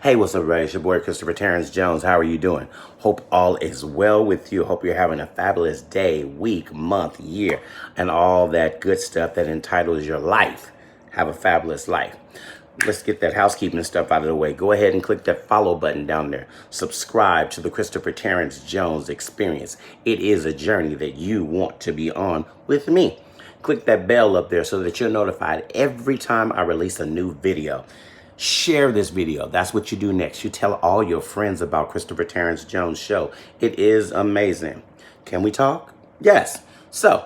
Hey, what's up, everybody? It's your boy, Christopher Terrence Jones. How are you doing? Hope all is well with you. Hope you're having a fabulous day, week, month, year, and all that good stuff that entitles your life. Have a fabulous life. Let's get that housekeeping stuff out of the way. Go ahead and click that follow button down there. Subscribe to the Christopher Terrence Jones experience. It is a journey that you want to be on with me. Click that bell up there so that you're notified every time I release a new video. Share this video. That's what you do next. You tell all your friends about Christopher Terrence Jones' show. It is amazing. Can we talk? Yes. So,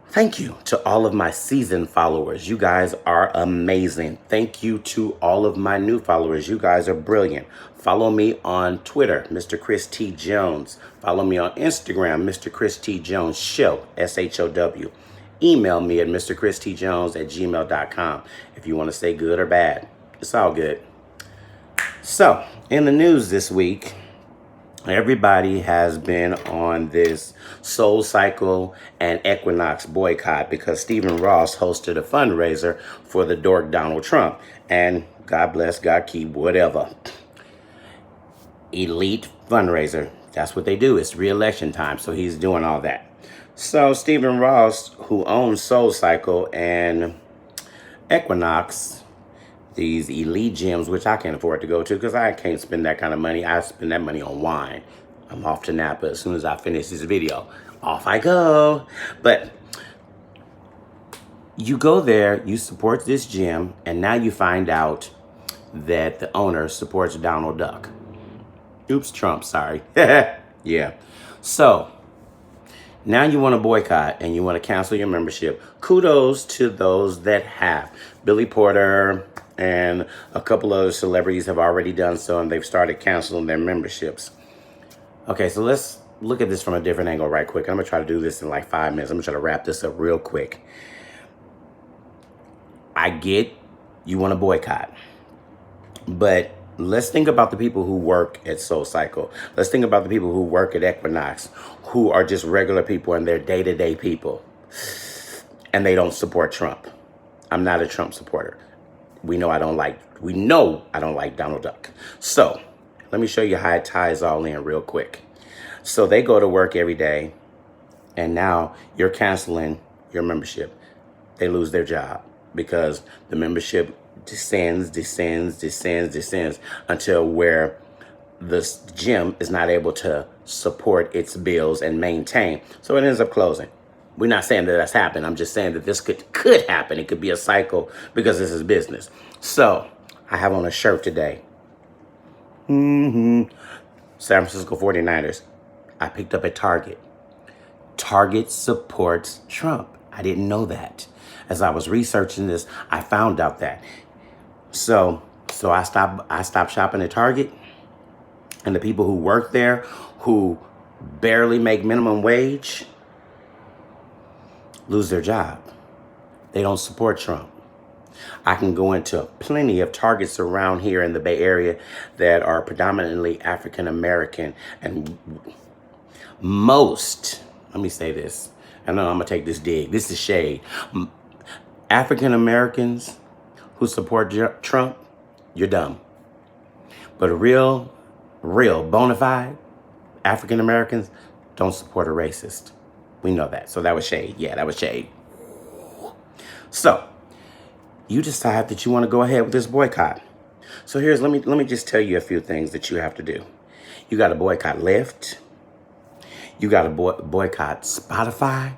thank you to all of my seasoned followers. You guys are amazing. Thank you to all of my new followers. You guys are brilliant. Follow me on Twitter, Mr. Chris T. Jones. Follow me on Instagram, Mr. Chris T. Jones Show, SHOW. Email me at mrchristjones@gmail.com if you want to say good or bad. It's all good. So, in the news this week, everybody has been on this SoulCycle and Equinox boycott because Stephen Ross hosted a fundraiser for the dork Donald Trump. And God bless, God keep, whatever. Elite fundraiser. That's what they do. It's reelection time, so he's doing all that. So Stephen Ross, who owns SoulCycle and Equinox, these elite gyms, which I can't afford to go to because I can't spend that kind of money. I spend that money on wine. I'm off to Napa as soon as I finish this video. Off I go. But you go there, you support this gym, and now you find out that the owner supports Donald Duck. Oops, Trump, sorry. Yeah. So, now you want to boycott and you want to cancel your membership. Kudos to those that have. Billy Porter and a couple other celebrities have already done so, and they've started canceling their memberships. Okay, so let's look at this from a different angle right quick. I'm going to try to do this in like 5 minutes. I'm going to try to wrap this up real quick. I get you want to boycott, but let's think about the people who work at SoulCycle. Let's think about the people who work at Equinox, who are just regular people and they're day-to-day people. And they don't support Trump. I'm not a Trump supporter. We know I don't like Donald Duck. So, let me show you how it ties all in real quick. So they go to work every day, and now you're canceling your membership. They lose their job because the membership descends until where the gym is not able to support its bills and maintain. So it ends up closing. We're not saying that that's happened. I'm just saying that this could happen. It could be a cycle because this is business. So I have on a shirt today. San Francisco 49ers. I picked up at Target. Target supports Trump. I didn't know that. As I was researching this, I found out that. So I stopped shopping at Target, and the people who work there, who barely make minimum wage, lose their job. They don't support Trump. I can go into plenty of Targets around here in the Bay Area that are predominantly African American, and most, let me say this, I know I'm gonna take this dig, this is shade. African Americans who support Trump, you're dumb. But real bona fide African Americans don't support a racist. We know that. So that was shade. Yeah, that was shade. So you decide that you want to go ahead with this boycott. So let me just tell you a few things that you have to do. You got to boycott Lyft. You got to boycott Spotify.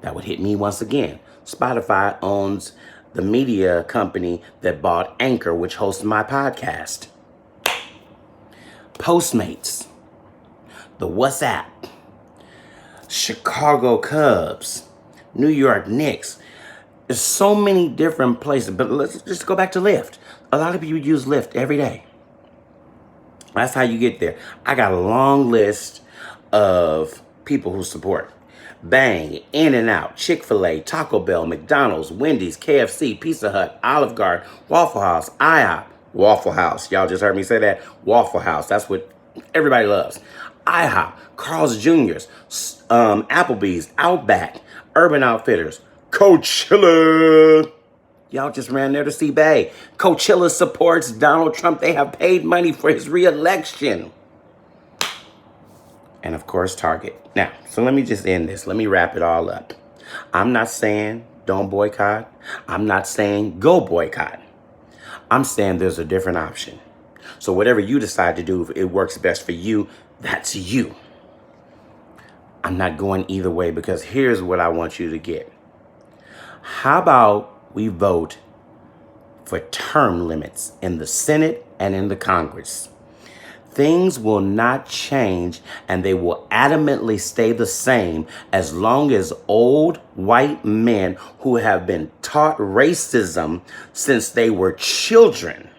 That would hit me once again. Spotify owns the media company that bought Anchor, which hosts my podcast. Postmates, the WhatsApp, Chicago Cubs, New York Knicks. There's so many different places, but let's just go back to Lyft. A lot of people use Lyft every day. That's how you get there. I got a long list of people who support. Bang, In-N-Out, Chick-fil-A, Taco Bell, McDonald's, Wendy's, KFC, Pizza Hut, Olive Garden, Waffle House, IHOP, Waffle House. Y'all just heard me say that? Waffle House. That's what everybody loves. IHOP, Carl's Jr.'s, Applebee's, Outback, Urban Outfitters, Coachella. Y'all just ran there to see Bay. Coachella supports Donald Trump. They have paid money for his reelection. And of course, Target. Now, so let me just end this. Let me wrap it all up. I'm not saying don't boycott. I'm not saying go boycott. I'm saying there's a different option. So whatever you decide to do, if it works best for you, that's you. I'm not going either way, because here's what I want you to get. How about we vote for term limits in the Senate and in the Congress? Things will not change, and they will adamantly stay the same as long as old white men who have been taught racism since they were children,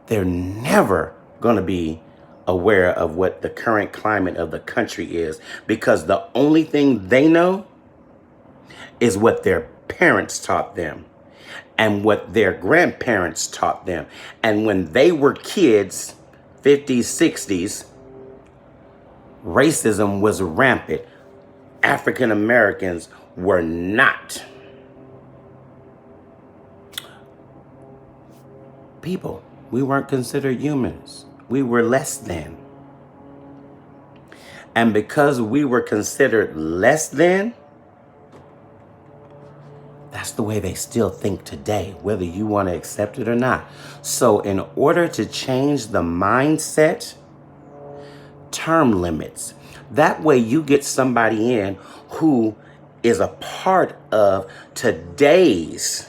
they're never going to be aware of what the current climate of the country is, because the only thing they know is what their parents taught them and what their grandparents taught them. And when they were kids, 50s, 60s, racism was rampant. African Americans were not people. We weren't considered humans. We were less than. And because we were considered less than, that's the way they still think today, whether you want to accept it or not. So in order to change the mindset, term limits. That way you get somebody in who is a part of today's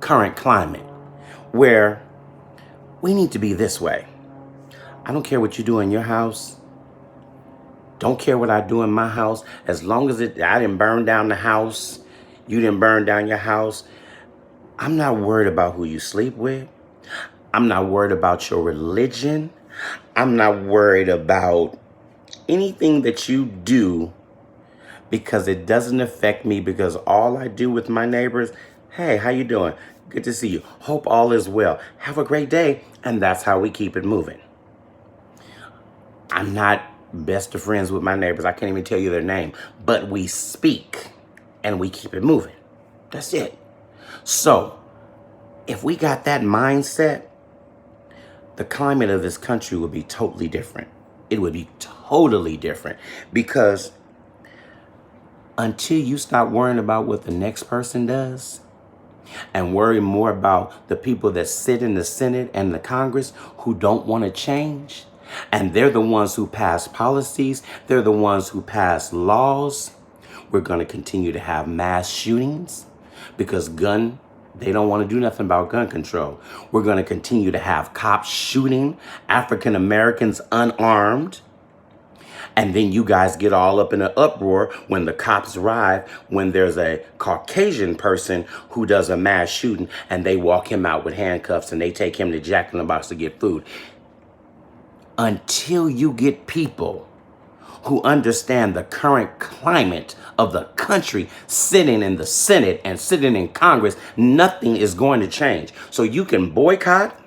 current climate, where we need to be this way. I don't care what you do in your house. Don't care what I do in my house. As long as I didn't burn down the house, you didn't burn down your house. I'm not worried about who you sleep with. I'm not worried about your religion. I'm not worried about anything that you do, because it doesn't affect me, because all I do with my neighbors, hey, how you doing? Good to see you. Hope all is well. Have a great day. And that's how we keep it moving. I'm not best of friends with my neighbors. I can't even tell you their name, but we speak and we keep it moving. That's it. So if we got that mindset, the climate of this country would be totally different. It would be totally different, because until you stop worrying about what the next person does and worry more about the people that sit in the Senate and the Congress who don't want to change, and they're the ones who pass policies, they're the ones who pass laws, we're going to continue to have mass shootings, because they don't want to do nothing about gun control. We're going to continue to have cops shooting African Americans unarmed. And then you guys get all up in an uproar when the cops arrive, when there's a Caucasian person who does a mass shooting, and they walk him out with handcuffs and they take him to Jack in the Box to get food. Until you get people who understand the current climate of the country sitting in the Senate and sitting in Congress, nothing is going to change. So you can boycott,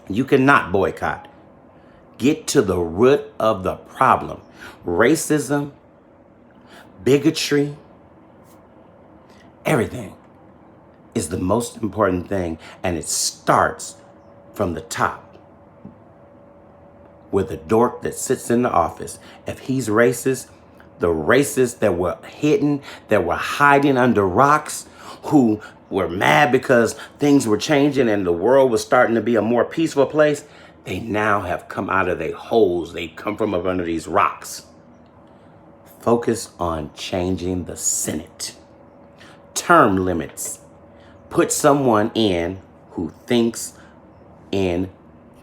you cannot boycott. Get to the root of the problem. Racism, bigotry, everything is the most important thing, and it starts from the top. With the dork that sits in the office. If he's racist, the racists that were hidden, that were hiding under rocks, who were mad because things were changing and the world was starting to be a more peaceful place, they now have come out of their holes. They come from up under these rocks. Focus on changing the Senate. Term limits. Put someone in who thinks in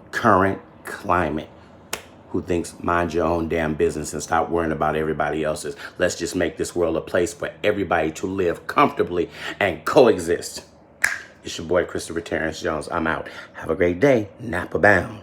current climate, who thinks mind your own damn business and stop worrying about everybody else's. Let's just make this world a place for everybody to live comfortably and coexist. It's your boy, Christopher Terrence Jones. I'm out. Have a great day. Napa bound.